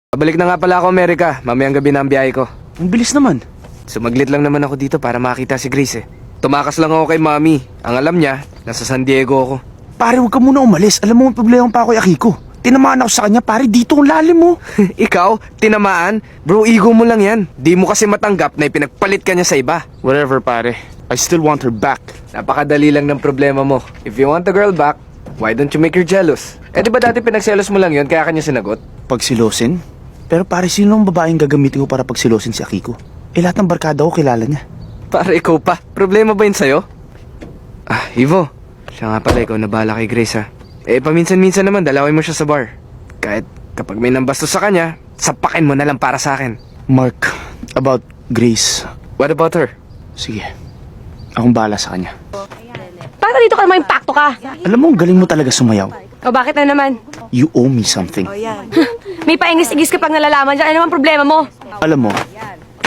Pabalik na nga pala ako Amerika, mamayang gabi na ang biyahe ko. Ang bilis naman. Sumaglit lang naman ako dito para makita si Grace eh. Tumakas lang ako kay Mami. Ang alam niya, nasa San Diego ako. Pare, huwag ka muna umalis. Alam mo, may problema pa ako kay Akiko. Tinamaan ako sa kanya, pare, dito ang lalim mo. Ikaw, tinamaan? Bro, ego mo lang yan. Di mo kasi matanggap na ipinagpalit ka niya sa iba. Whatever, pare. I still want her back. Napakadali lang ng problema mo. If you want the girl back, why don't you make her jealous? Eh di ba dati pinagselos mo lang yon kaya kanya sinagot? Pagsilosin? Pero pare, sino ang babaeng gagamitin ko para pagsilosin si Akiko? Eh, lahat ng barkada ko kilala niya. Para ikaw pa. Problema ba yun sa'yo? Ah, Ivo. Siya nga pala, ikaw na bahala kay Grace ha. Eh, paminsan-minsan naman, dalawin mo siya sa bar. Kahit kapag may nambastos sa kanya, sapakin mo na lang para sa akin. Mark, about Grace. What about her? Sige, akong bahala sa kanya. Bakit dito ka naman impacto ka? Alam mo, ang galing mo talaga sumayaw. O bakit na naman? You owe me something. May paingis-igis ka pang nalalaman dyan. Ano naman problema mo? Alam mo,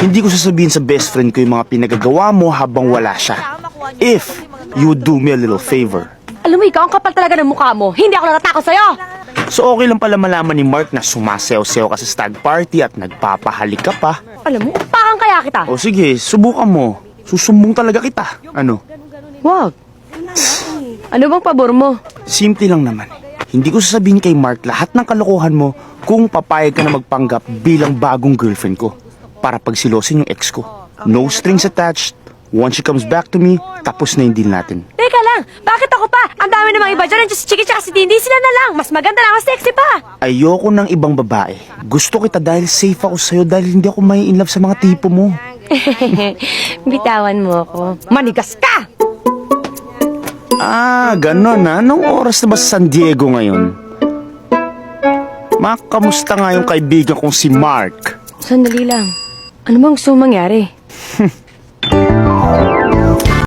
hindi ko sasabihin sa best friend ko yung mga pinagagawa mo habang wala siya. If you would do me a little favor. Alam mo, ikaw ang kapal talaga ng mukha mo. Hindi ako natatakot sa'yo. So okay lang pala malaman ni Mark na sumasayaw-sayaw ka sa stag party at nagpapahalik ka pa. Alam mo, upakan kaya kita. O sige, subukan mo. Susumbong talaga kita. Ano? Wag. Ano bang pabor mo? Simple lang naman. Hindi ko sasabihin kay Mark lahat ng kalokohan mo kung papayag ka na magpanggap bilang bagong girlfriend ko para pagsilosin yung ex ko. No strings attached. Once she comes back to me, tapos na yung deal natin. Teka lang, bakit ako pa? Ang dami namang iba dyan. Nandiyan si Chiki tsaka si Dindi. Sila na lang. Mas maganda na, mas sexy pa. Ayoko ng ibang babae. Gusto kita dahil safe ako sa'yo dahil hindi ako may in love sa mga tipo mo. Bitawan mo ako. Manigas ka! Ah, ganon na. Anong oras na ba sa San Diego ngayon? Makamusta nga yung kaibigan kong si Mark? Sandali lang. Ano bang gusto mong mangyari?